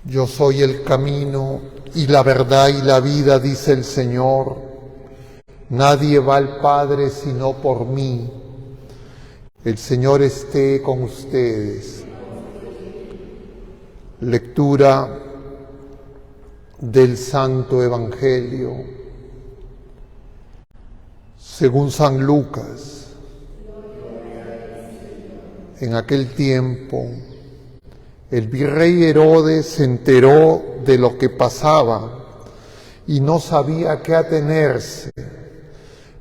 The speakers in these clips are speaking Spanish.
Yo soy el camino y la verdad y la vida, dice el Señor. Nadie va al Padre sino por mí. El Señor esté con ustedes. Lectura del Santo Evangelio según San Lucas. En aquel tiempo, el virrey Herodes se enteró de lo que pasaba y no sabía a qué atenerse,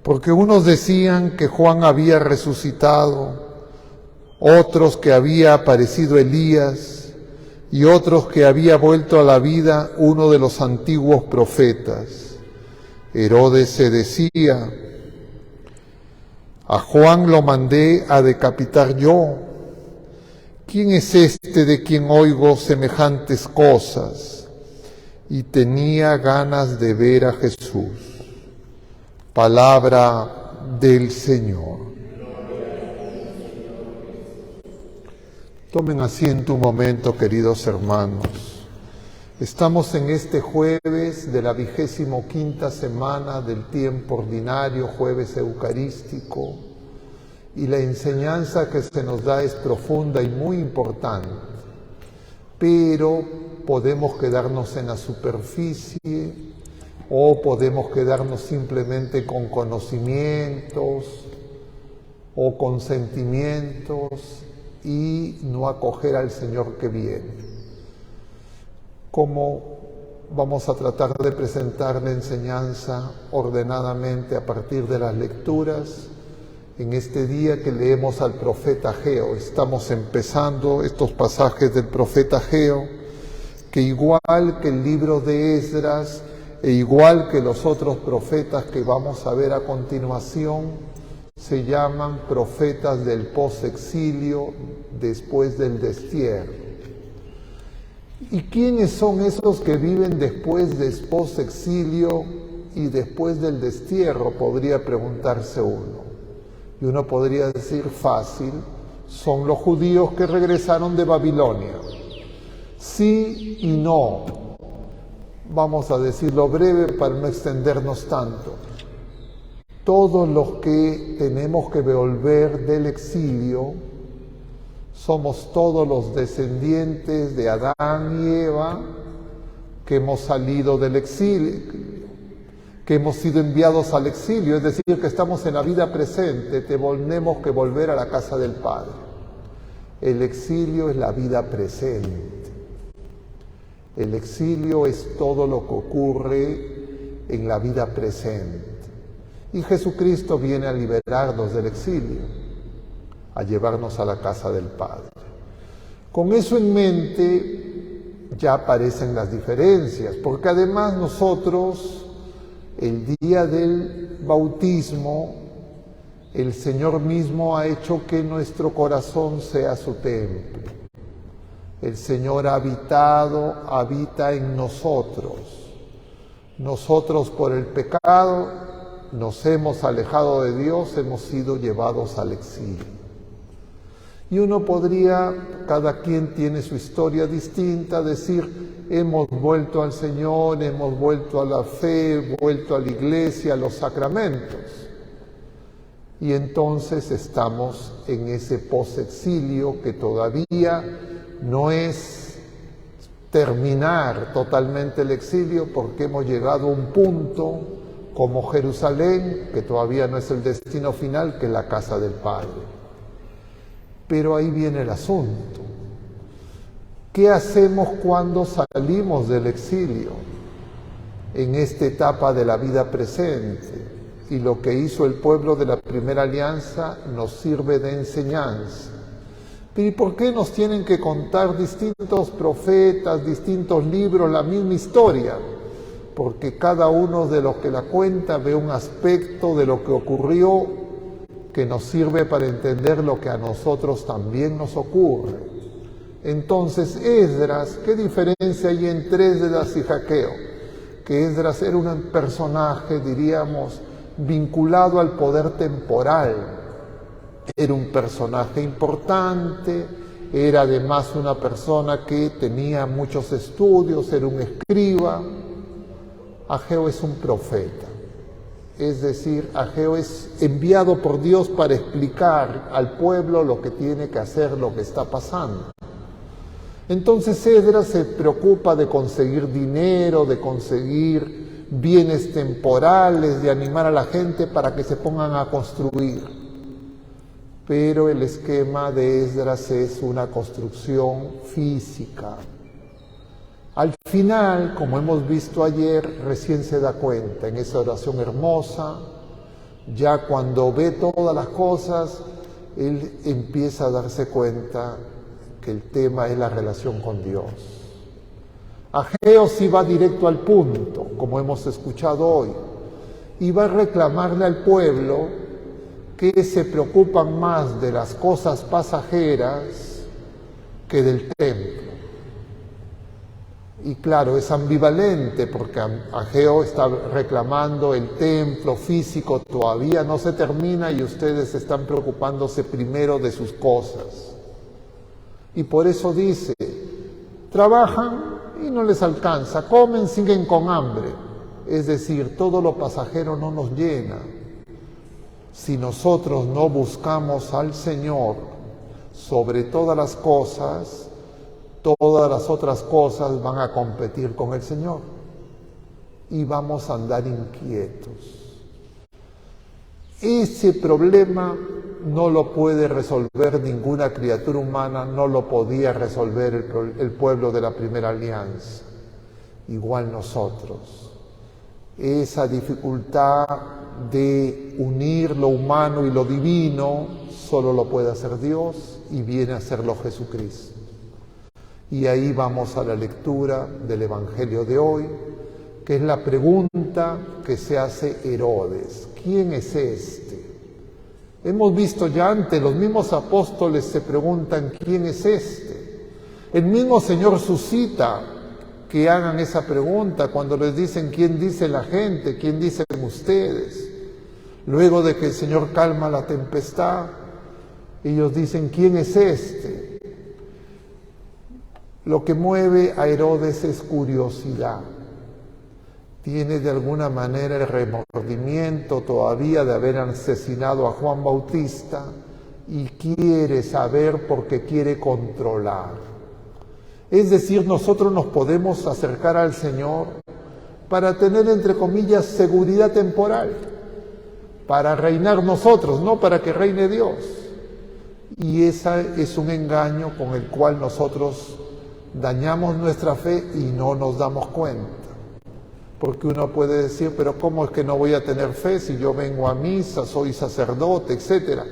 porque unos decían que Juan había resucitado, otros que había aparecido Elías y otros que había vuelto a la vida uno de los antiguos profetas. Herodes se decía: a Juan lo mandé a decapitar yo. ¿Quién es este de quien oigo semejantes cosas? Y tenía ganas de ver a Jesús. Palabra del Señor. Tomen asiento un momento, queridos hermanos. Estamos en este jueves de la 25ª semana del tiempo ordinario, jueves eucarístico, y la enseñanza que se nos da es profunda y muy importante, pero podemos quedarnos en la superficie o podemos quedarnos simplemente con conocimientos o con sentimientos y no acoger al Señor que viene. ¿Cómo vamos a tratar de presentar la enseñanza ordenadamente a partir de las lecturas? En este día que leemos al profeta Ageo, estamos empezando estos pasajes del profeta Ageo, que igual que el libro de Esdras e igual que los otros profetas que vamos a ver a continuación, se llaman profetas del posexilio, después del destierro. ¿Y quiénes son esos que viven después del posexilio y después del destierro? Podría preguntarse uno. Y uno podría decir fácil: son los judíos que regresaron de Babilonia. Sí y no. Vamos a decirlo breve para no extendernos tanto. Todos los que tenemos que volver del exilio somos todos los descendientes de Adán y Eva que hemos salido del exilio, que hemos sido enviados al exilio, es decir, que estamos en la vida presente, tenemos que volver a la casa del Padre. El exilio es la vida presente. El exilio es todo lo que ocurre en la vida presente. Y Jesucristo viene a liberarnos del exilio, a llevarnos a la casa del Padre. Con eso en mente ya aparecen las diferencias, porque además nosotros, el día del bautismo, el Señor mismo ha hecho que nuestro corazón sea su templo. El Señor habita en nosotros. Nosotros por el pecado nos hemos alejado de Dios, hemos sido llevados al exilio. Y uno podría, cada quien tiene su historia distinta, decir: hemos vuelto al Señor, hemos vuelto a la fe, vuelto a la iglesia, a los sacramentos. Y entonces estamos en ese posexilio que todavía no es terminar totalmente el exilio, porque hemos llegado a un punto como Jerusalén, que todavía no es el destino final, que es la casa del Padre. Pero ahí viene el asunto. ¿Qué hacemos cuando salimos del exilio en esta etapa de la vida presente? Y lo que hizo el pueblo de la primera alianza nos sirve de enseñanza. ¿Y por qué nos tienen que contar distintos profetas, distintos libros, la misma historia? Porque cada uno de los que la cuenta ve un aspecto de lo que ocurrió que nos sirve para entender lo que a nosotros también nos ocurre. Entonces, Esdras, ¿qué diferencia hay entre Esdras y Ageo? Que Esdras era un personaje, diríamos, vinculado al poder temporal. Era un personaje importante, era además una persona que tenía muchos estudios, era un escriba. Ageo es un profeta. Es decir, Ageo es enviado por Dios para explicar al pueblo lo que tiene que hacer, lo que está pasando. Entonces Esdras se preocupa de conseguir dinero, de conseguir bienes temporales, de animar a la gente para que se pongan a construir. Pero el esquema de Esdras es una construcción física. Al final, como hemos visto ayer, recién se da cuenta en esa oración hermosa, ya cuando ve todas las cosas, él empieza a darse cuenta que el tema es la relación con Dios. Ageo sí va directo al punto, como hemos escuchado hoy, y va a reclamarle al pueblo que se preocupan más de las cosas pasajeras que del templo. Y claro, es ambivalente porque Ageo está reclamando el templo físico, todavía no se termina y ustedes están preocupándose primero de sus cosas. Y por eso dice, trabajan y no les alcanza, comen, siguen con hambre. Es decir, todo lo pasajero no nos llena. Si nosotros no buscamos al Señor sobre todas las cosas, todas las otras cosas van a competir con el Señor y vamos a andar inquietos. Ese problema no lo puede resolver ninguna criatura humana, no lo podía resolver el pueblo de la primera alianza, igual nosotros. Esa dificultad de unir lo humano y lo divino solo lo puede hacer Dios y viene a hacerlo Jesucristo. Y ahí vamos a la lectura del Evangelio de hoy, que es la pregunta que se hace Herodes. ¿Quién es este? Hemos visto ya antes, los mismos apóstoles se preguntan ¿quién es este? El mismo Señor suscita que hagan esa pregunta cuando les dicen ¿quién dice la gente? ¿Quién dicen ustedes? Luego de que el Señor calma la tempestad, ellos dicen ¿quién es este? Lo que mueve a Herodes es curiosidad. Tiene de alguna manera el remordimiento todavía de haber asesinado a Juan Bautista y quiere saber porque quiere controlar. Es decir, nosotros nos podemos acercar al Señor para tener, entre comillas, seguridad temporal, para reinar nosotros, no para que reine Dios. Y ese es un engaño con el cual nosotros dañamos nuestra fe y no nos damos cuenta. Porque uno puede decir, pero ¿cómo es que no voy a tener fe si yo vengo a misa, soy sacerdote, etcétera?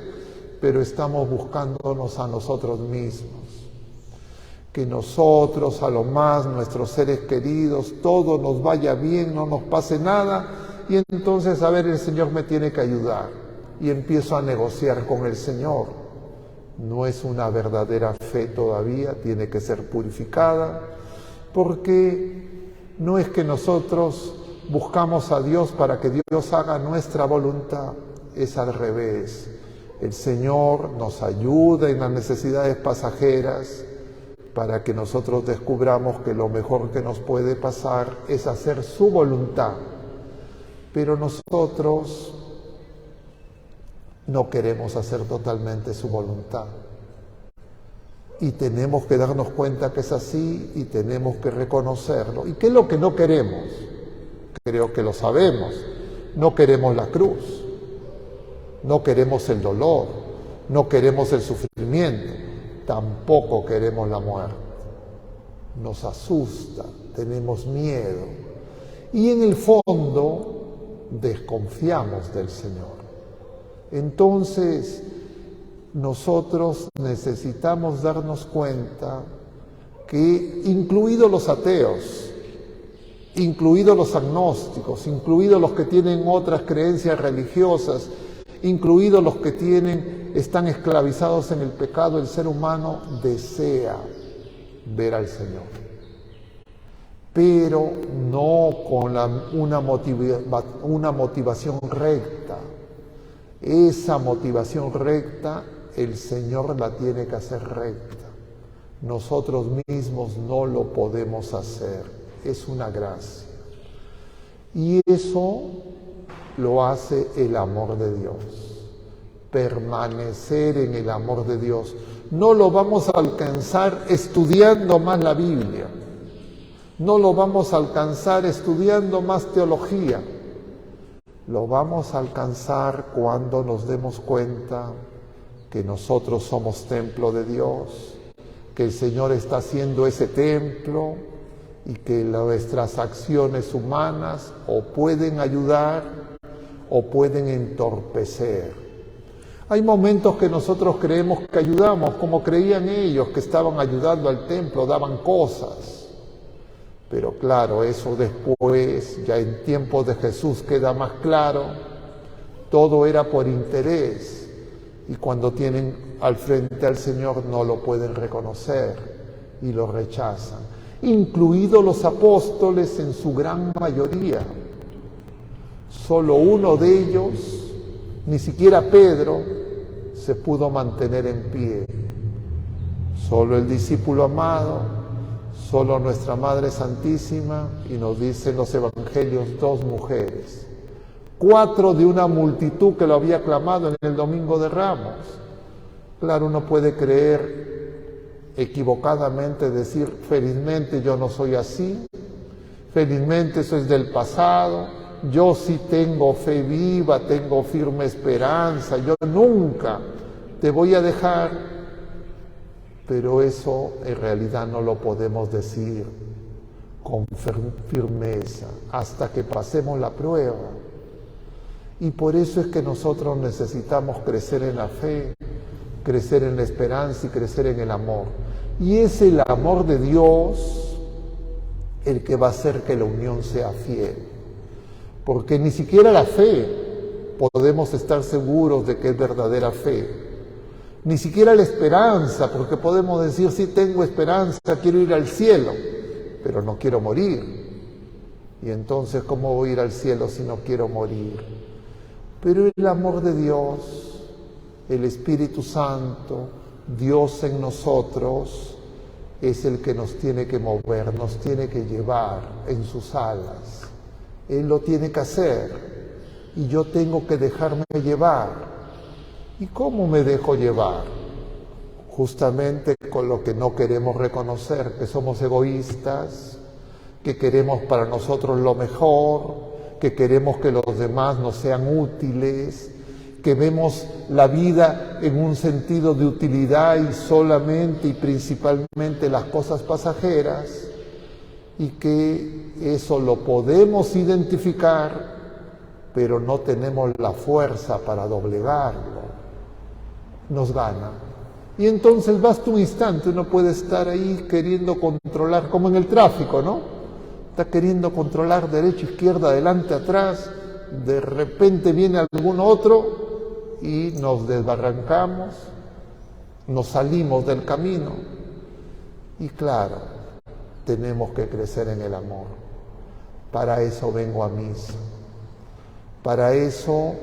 Pero estamos buscándonos a nosotros mismos. Que nosotros, a lo más, nuestros seres queridos, todo nos vaya bien, no nos pase nada, y entonces, a ver, el Señor me tiene que ayudar. Y empiezo a negociar con el Señor. No es una verdadera fe todavía, tiene que ser purificada, porque no es que nosotros buscamos a Dios para que Dios haga nuestra voluntad, es al revés. El Señor nos ayuda en las necesidades pasajeras para que nosotros descubramos que lo mejor que nos puede pasar es hacer su voluntad. Pero nosotros no queremos hacer totalmente su voluntad. Y tenemos que darnos cuenta que es así y tenemos que reconocerlo. ¿Y qué es lo que no queremos? Creo que lo sabemos. No queremos la cruz. No queremos el dolor. No queremos el sufrimiento. Tampoco queremos la muerte. Nos asusta, tenemos miedo. Y en el fondo desconfiamos del Señor. Entonces, nosotros necesitamos darnos cuenta que, incluidos los ateos, incluidos los agnósticos, incluidos los que tienen otras creencias religiosas, incluidos los que están esclavizados en el pecado, el ser humano desea ver al Señor. Pero no con una motivación recta. Esa motivación recta, el Señor la tiene que hacer recta. Nosotros mismos no lo podemos hacer. Es una gracia. Y eso lo hace el amor de Dios. Permanecer en el amor de Dios. No lo vamos a alcanzar estudiando más la Biblia. No lo vamos a alcanzar estudiando más teología. Lo vamos a alcanzar cuando nos demos cuenta que nosotros somos templo de Dios, que el Señor está haciendo ese templo y que nuestras acciones humanas o pueden ayudar o pueden entorpecer. Hay momentos que nosotros creemos que ayudamos, como creían ellos, que estaban ayudando al templo, daban cosas. Pero claro, eso después, ya en tiempos de Jesús queda más claro, todo era por interés. Y cuando tienen al frente al Señor no lo pueden reconocer y lo rechazan. Incluidos los apóstoles en su gran mayoría. Solo uno de ellos, ni siquiera Pedro, se pudo mantener en pie. Solo el discípulo amado, solo nuestra Madre Santísima, y nos dicen los evangelios 2 mujeres. 4 de una multitud que lo había clamado en el Domingo de Ramos. Claro, uno puede creer equivocadamente, decir, felizmente yo no soy así, felizmente eso es del pasado, yo sí tengo fe viva, tengo firme esperanza, yo nunca te voy a dejar, pero eso en realidad no lo podemos decir con firmeza hasta que pasemos la prueba. Y por eso es que nosotros necesitamos crecer en la fe, crecer en la esperanza y crecer en el amor. Y es el amor de Dios el que va a hacer que la unión sea fiel. Porque ni siquiera la fe podemos estar seguros de que es verdadera fe. Ni siquiera la esperanza, porque podemos decir, sí tengo esperanza, quiero ir al cielo, pero no quiero morir. Y entonces, ¿cómo voy a ir al cielo si no quiero morir? Pero el amor de Dios, el Espíritu Santo, Dios en nosotros, es el que nos tiene que mover, nos tiene que llevar en sus alas. Él lo tiene que hacer y yo tengo que dejarme llevar. ¿Y cómo me dejo llevar? Justamente con lo que no queremos reconocer, que somos egoístas, que queremos para nosotros lo mejor, que queremos que los demás nos sean útiles, que vemos la vida en un sentido de utilidad y solamente y principalmente las cosas pasajeras, y que eso lo podemos identificar, pero no tenemos la fuerza para doblegarlo. Nos gana. Y entonces basta un instante, uno puede estar ahí queriendo controlar, como en el tráfico, ¿no? Está queriendo controlar derecha, izquierda, adelante, atrás, de repente viene algún otro y nos desbarrancamos, nos salimos del camino. Y claro, tenemos que crecer en el amor. Para eso vengo a misa. Para eso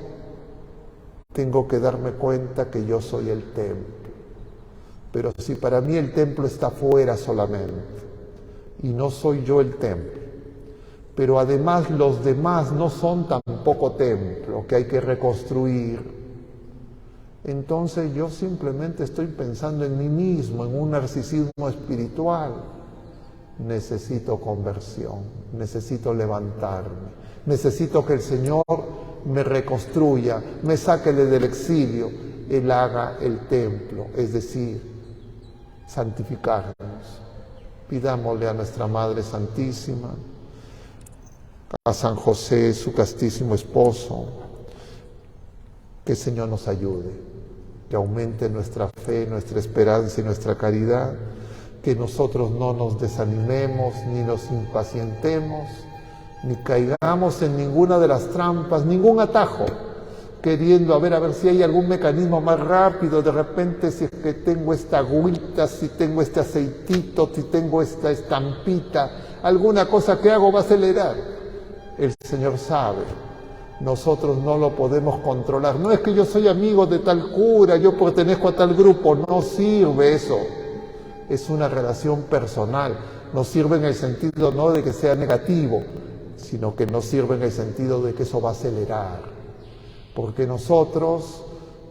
tengo que darme cuenta que yo soy el templo. Pero si para mí el templo está fuera solamente, y no soy yo el templo, pero además los demás no son tampoco templo, que hay que reconstruir, entonces yo simplemente estoy pensando en mí mismo, en un narcisismo espiritual. Necesito conversión, necesito levantarme, necesito que el Señor me reconstruya, me saque del exilio, Él haga el templo, es decir, santificarnos. Pidámosle a nuestra Madre Santísima, a San José, su castísimo esposo, que el Señor nos ayude, que aumente nuestra fe, nuestra esperanza y nuestra caridad, que nosotros no nos desanimemos, ni nos impacientemos, ni caigamos en ninguna de las trampas, ningún atajo, queriendo a ver si hay algún mecanismo más rápido, de repente si es que tengo esta agüita, si tengo este aceitito, si tengo esta estampita, alguna cosa que hago va a acelerar. El Señor sabe, nosotros no lo podemos controlar. No es que yo soy amigo de tal cura, yo pertenezco a tal grupo, no sirve eso. es una relación personal. No sirve en el sentido no de que sea negativo, sino que nos sirve en el sentido de que eso va a acelerar. Porque nosotros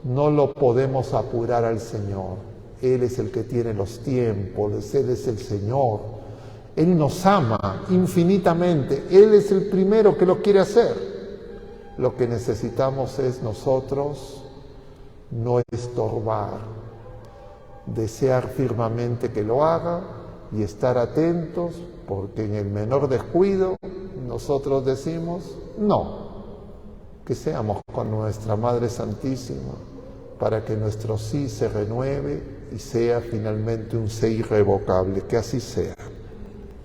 no lo podemos apurar al Señor. Él es el que tiene los tiempos, Él es el Señor. Él nos ama infinitamente, Él es el primero que lo quiere hacer. Lo que necesitamos es nosotros no estorbar, desear firmemente que lo haga y estar atentos, porque en el menor descuido nosotros decimos no. Que seamos con nuestra Madre Santísima para que nuestro sí se renueve y sea finalmente un sí irrevocable. Que así sea.